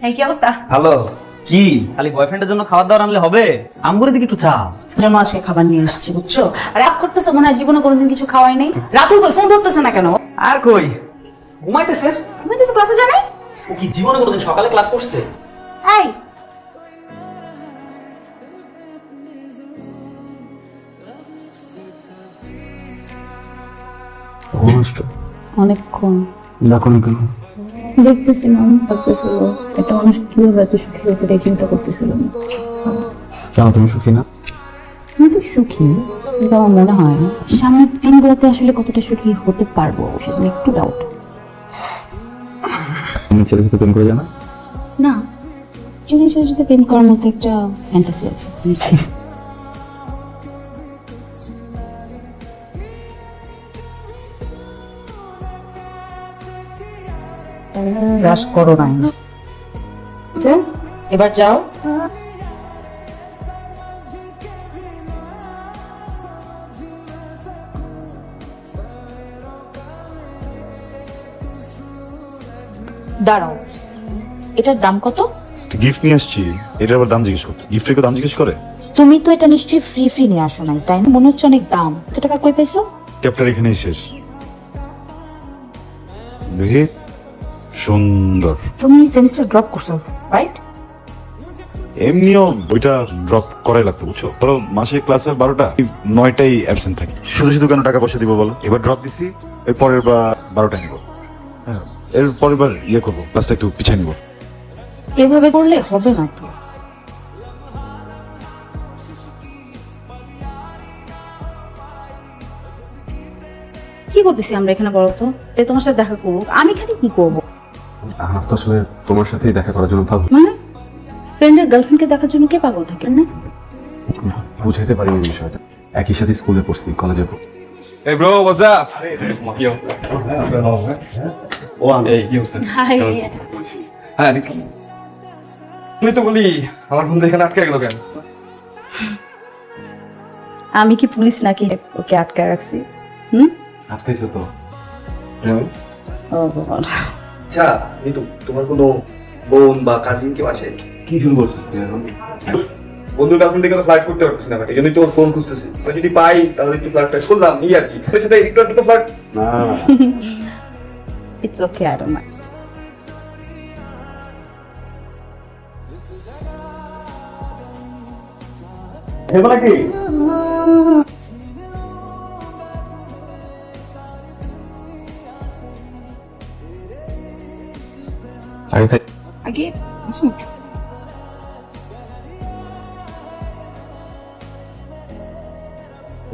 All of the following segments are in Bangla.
এই কি অবস্থা? হ্যালো। কি খালি বয়ফ্রেন্ডের জন্য খাবার দাবার আনলে হবে? আমগুলো দিকে একটু চা। জন্য আজকে খাবার নিয়ে এসেছি, বুঝছো? আর রাগ করতেছো, মনে হয় জীবনে কোনোদিন কিছু খাওয়াই নাই। রাতুল কই ফোন ধরতেছে না কেন? আর কই ঘুমাইতেছে। ঘুমাইতেছে, ক্লাসে যায় নাই? ও কি জীবনে কোনোদিন সকালে ক্লাস করছে? এই অনেকক্ষণ দেখো না কেন? দেখতেছিলাম, ভাবতেছিল একটা মানুষ কিভাবে এত সুখী হতে পারে, চিন্তা করতেছিলাম। কেন তুমি সুখী না? আমি তো সুখী, কিন্তু আমার মনে হয় সামনের দিনগুলোতে আসলে কতটা সুখী হতে পারবো সেটা একটু ডাউট। তুমি ছেলের সাথে প্রেম করে জানা? না, জিনিসের সাথে প্রেম করার মতো একটা ফ্যান্টাসি আছে। ব্রাশ করো নাই, এবার যাও। দাঁড়াও, এটার দাম কত? গিফট নিয়ে আসছি, এটার আবার দাম জিজ্ঞেস করতে? গিফটের কেউ দাম জিজ্ঞেস করে? তুমি তো এটা নিশ্চয়ই ফ্রি ফ্রি নিয়ে আসো নাই, তাই না? মনে হচ্ছে অনেক দাম। কত টাকা কই পাইছো? চ্যাপ্টার এখানেই শেষ। দেখি, সুন্দর। তুমি সেমিস্টার ড্রপ করছো, রাইট? এমনিও বইটা ড্রপ করাই লাগতো, বুঝছো? ধরো মাসে ক্লাস হয় 12টা, 9টাই অ্যাবসেন্ট থাকি। শুধু শুধু কেন টাকা পয়সা দিব বলো? এবার ড্রপ দিছি, এর পরের বার 12টা নিব। হ্যাঁ, এর পরের বার ইয়ে করবো, ক্লাসটা একটু পিছিয়ে নিবো। এভাবে করলে হবে না তো। কি করতেছি আমরা এখানে, বলো তো? তোমার সাথে দেখা করবো, আমি খালি কি করবো? আমার তো আসলে তোমার সাথেই দেখা করার জন্য ভাবি। মানে ফ্রেন্ডের গার্লফ্রেন্ডকে দেখার জন্য কে পাগল থাকে না? বুঝাইতে পারি এই বিষয়টা। একই সাথে স্কুলে পড়ছি, কলেজে পড়ছি। Hey bro, what's up? High, হ্যাঁ দেখলাম। তুমি তো বলি আমার বন্ধু এখানে আটকে গেল কেন? আমি কি পুলিশ নাকি ওকে আটকায় রাখছি? আটকাইছো তো? ও ভগবান। আচ্ছা, এই তো তোমার কোনো বোন বা কাজিন কেউ আছে? কি শুরু করছিস তুই এখন? বন্ধুর গার্লফ্রেন্ড দেখে ফ্লার্ট করতে পারতেছি না, এই জন্যই তো ওর ফোন খুঁজতেছি। যদি পাই তাহলে একটু ফ্লার্ট করলাম, এই আর কি। তোর সাথে একটু একটু ফ্লার্ট। না It's okay, I don't mind. Hebo নাকি? আগে থাক। আগে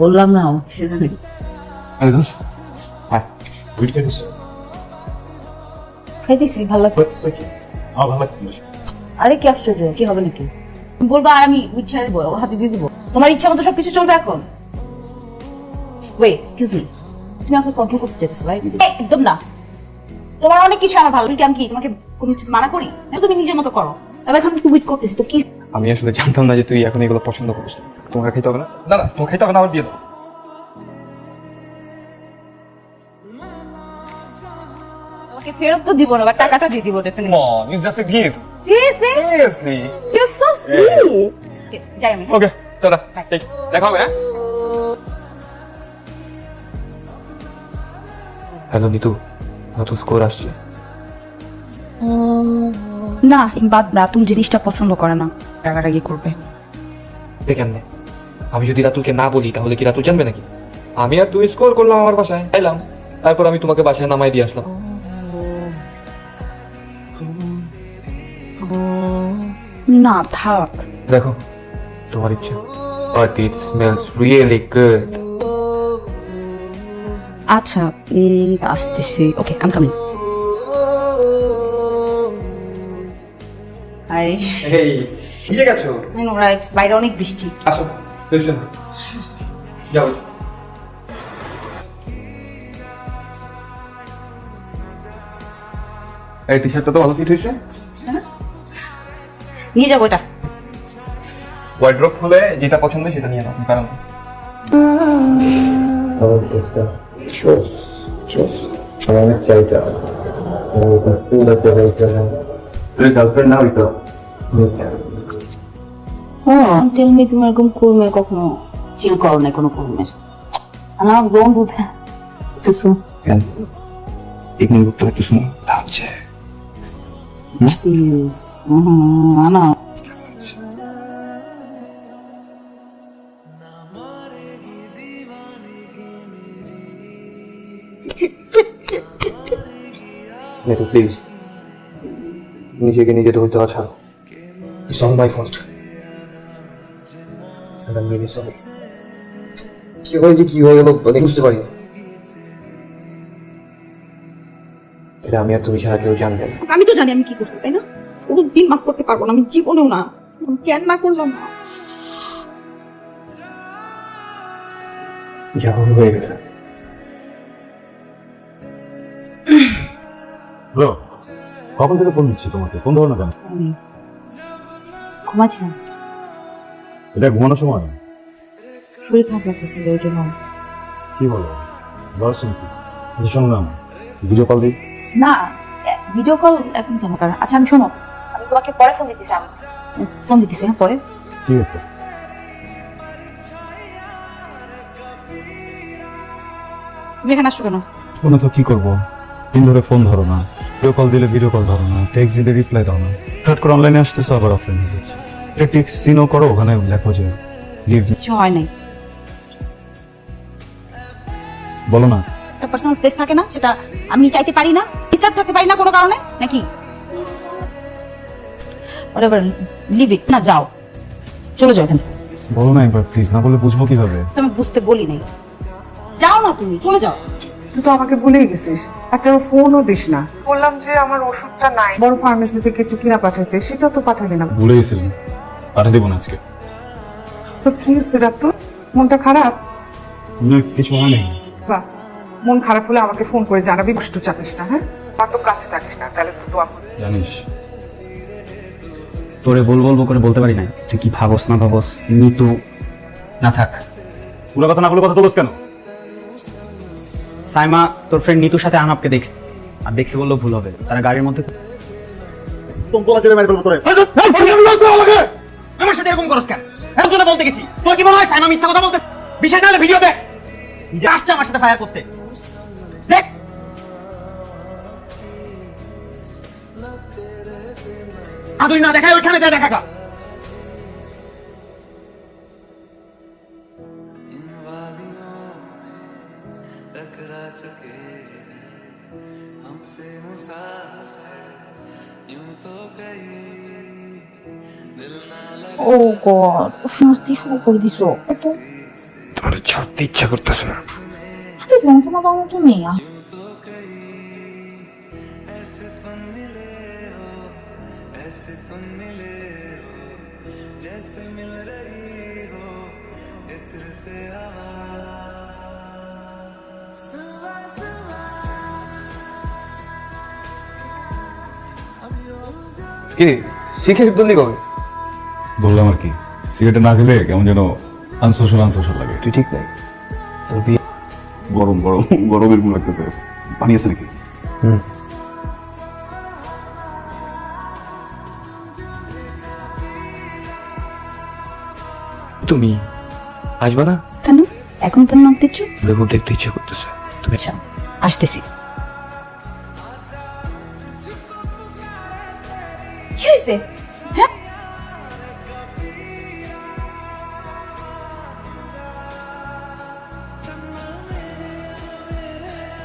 বললাম না সেটা নেই। আরে দোস্ত, হ্যাঁ বুঝ গেছিস? খাইতেছি, ভালো লাগছে। বুঝছিস কি? আমার ভালো লাগছে না। আরে কি আশ্চর্য, কি হবে নাকি? বলবা আর আমি ইচ্ছা দেবো, ওর হাতে দিয়ে দিবো। তোমার ইচ্ছা মতো সবকিছু চলবে এখন। ওয়েট, এক্সকিউজ মি, তুমি আমাকে কন্ট্রোল করতে চাইতেছো ভাই? একদম না। তোমার অনেক কিছু আমার ভালো লাগে, আমি কি তোমাকে কোনো কিছু মানা করি? তুমি নিজের মতো করো। তবে এখন একটু ওয়েট করতেছি তো কি। আমি আসলে জানতাম না যে তুই এখন এগুলো পছন্দ করিস। তোমাকে খাইতে হবে না? না না, তোমাকে খাইতে হবে না, আমার দিয়ে দাও। তোমাকে ফেরত তো দিব না, বা টাকাটা দিয়ে দিব definitely. Come on, it's just a gift. Seriously? Seriously. You so sweet. যাই আমি। Okay, tata. দেখা হবে, হ্যাঁ? হ্যালো নিতু, নতুন স্কোর আসছে। না, বাদ না, তুমি জিনিসটা পছন্দ করে না, রাগারাগি করবে। কেমনে? আমি যদি রাতুলকে না বলি তাহলে কি রাতুল জানবে নাকি? আমি আর তুই স্কোর করলাম আমার বাসায়, আইলাম, তারপর আমি তোমাকে বাসায় নামাই দিয়ে আসলাম। না থাক। দেখো তোমার ইচ্ছা, but it smells really good. আচ্ছা, আসতেছি। ওকে, আই এম কামিং। হাই। এই, ঠিক আছে। আই নো রাইট, বাইরে অনেক বৃষ্টি। আসো, টেনশন যাও। এই টি-শার্টটা তো ভালো ফিট হয়েছে। নিয়ে যাবো এটা। ওয়ার্ড্রপ খুলে যেটা পছন্দ সেটা নিয়ে নাও, কারণ Chos. Solamente ahí está. Como cultura que hay que girlfriend না হইতো হ্যাঁ টেল মি তুমি এরকম করবে কখনো চিল করো না কোনো করবে আমার বোন বুঝে কিছু ইগনোর করতে পারতেছ না লাগছে প্লিজ না মেয়েটা প্লিজ নিজেকে নিজে ধরতে ছাড়ো it's all my fault and I'm really sorry কি হয়েছে কি হয়ে গেল মানে বুঝতে পারি না। এটা আমি আর তুমি ছাড়া কেউ জানবে না। আমি তো জানি আমি কি করছি তাই না কোনো দিন মাফ করতে পারবো না আমি জীবনেও না আমি কেন না করলাম না যা হয়ে গেছে হ্যালো, কখন থেকে ফোন দিচ্ছি তোমাকে, ফোন ধরো না কেন? ঘুমাচ্ছিলাম এটা ঘুমানোর সময়? শরীর খারাপ লাগতেছিল ওই জন্য কি বলো, বয়স নাকি? শুনলাম ভিডিও কল দিই। না ভিডিও কল এখন কেন কারণ আচ্ছা আমি শোনো আমি তোমাকে পরে ফোন দিতেছি ফোন দিতেছি হ্যাঁ পরে ঠিক আছে। তুমি এখানে আসছো কেন ফোনে তো কি করবো, দিন ধরে ফোন ধরো না, ভিডিও কল দিলে ভিডিও কল ধরো না, টেক্সট দিলে রিপ্লাই দাও না, হঠাৎ করে অনলাইনে আসতেছো আবার অফলাইন হয়ে যাচ্ছে। এটা টেক্সট সিনও করো, ওখানে লেখো যে লিভ। কিছু হয় নাই বলো না, একটা পার্সোনাল স্পেস থাকে না সেটা আমি চাইতে পারি না ডিস্টার্ব থাকতে পারি না কোনো কারণে নাকি whatever লিভ ইট না যাও চলে যাও এখান থেকে বলো না একবার প্লিজ, না বলে বুঝবো কিভাবে? তুমি বুঝতে বলি নাই যাও না তুমি চলে যাও তুই তো আমাকে ভুলেই গেছিস, একটা ফোনও দিস না। বললাম যে আমার ওষুধটা নাই, বড় ফার্মেসি থেকে একটু কিনা পাঠাইতে, সেটা তো পাঠালি না। ভুলে গেছিলাম, পাঠিয়ে দেবো না আজকে। তো কি হচ্ছে রাত, মনটা খারাপ? না কিছু হয় নাই। বাহ, মন খারাপ হলে আমাকে ফোন করে জানাবি, কষ্ট চাপিস না। হ্যাঁ, আর তো কাছে থাকিস না, তাহলে তো দোয়া করি। জানিস তোরে বলবো করে বলতে পারি না, তুই কি ভাবস না ভাবস নিতু না থাক। পুরো কথা না বলে কথা তো বলছ কেন? সাইমা তোর ফ্রেন্ড নিতুর সাথে আনাপকে দেখছে, আর দেখছে বললেও ভুল হবে, তারা গাড়ির মধ্যে আমার সাথে এরকম করস কেন? এর জন্য বলতে গেছি, তোর কি মনে হয় সাইমা মিথ্যা কথা বলতে? বিশেষ না হলে ভিডিও দেখ, নিজে আসছে আমার সাথে ফায়ার করতে। দেখ আদুরি না দেখায় ওইখানে যা দেখা গা। ও গড মস্তি শুরু করে দিছো তোমার ছাড়তে ইচ্ছা করতেছে না। এত যন্ত্রণা দাও না তুমি কি সিগারেট ধরলি কবে? বললাম আর কি, সিগারেট না খেলে কেমন যেন আনসোশাল লাগে। তুই ঠিক নাই, তোর বিয়ে গরম গরম গরম এরকম লাগতেছে, পানি আছে নাকি? তুমি আসবা না? কেন এখন কেন নাম দিচ্ছ দেখো দেখতে ইচ্ছে করতেছে। তুমি আচ্ছা আসতেছি কি হয়েছে হ্যাঁ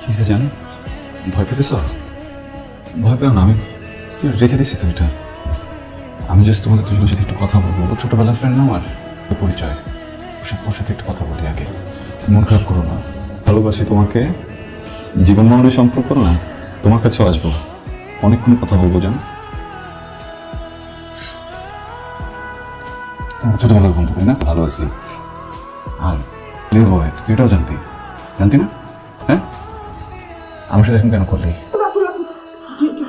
কিসে জান, ভয় পেতেছ? ভয় পেও না, আমি রেখে দিচ্ছি ছবিটা। আমি জাস্ট তোমাদের দুজনের সাথে একটু কথা বলবো, তো ছোটবেলার ফ্রেন্ড না আমার, পরিচয়, ওর সাথে একটু কথা বলি আগে। মন খারাপ করো না, ভালোবাসি তোমাকে, জীবন মরণের সম্পর্ক না, তোমার কাছেও আসবো, অনেকক্ষণ কথা বলবো জান। তোমার ছোটবেলার বন্ধু তাই না? ভালো আছি। আর লিভ বয়, তুই এটাও জানতি না? হ্যাঁ, আমার সাথে এখন কেন করলি?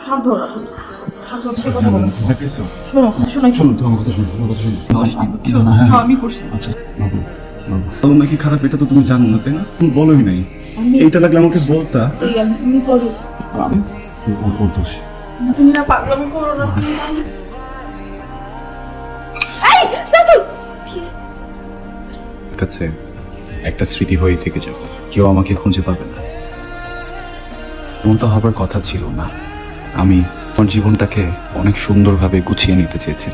শান্ত হও, ভয় পেয়েছো? শোনো শোনো শোনো, তোমার কথা শোনো, তোমার কথা শোনো। আমি করছি। আচ্ছা ভালো নাকি খারাপ এটা তো তুমি জানো না তাই না? তুমি বলোই নাই, এইটা লাগলে আমাকে বলতা। আমি সরি। আমি ওর দোষ, তুমি না পাগলামি করো না। এই রাতুল কাছে একটা স্মৃতি হয়ে থেকে যাবে, কেউ আমাকে খুঁজে পাবে না। এমনটা হবার কথা ছিল না। আমি আমার জীবনটাকে অনেক সুন্দরভাবে গুছিয়ে নিতে চেয়েছি,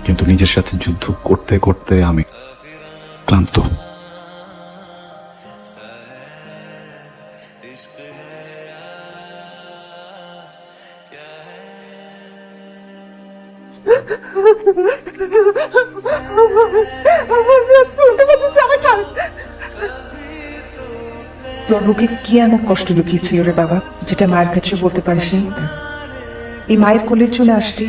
কিন্তু নিজের সাথে যুদ্ধ করতে করতে আমি ক্লান্ত। তোর বুকে কি এমন কষ্ট লুকিয়েছিল রে বাবা, যেটা মায়ের কাছে বলতে পারিস নি? এই মায়ের কোলে চলে আসলি,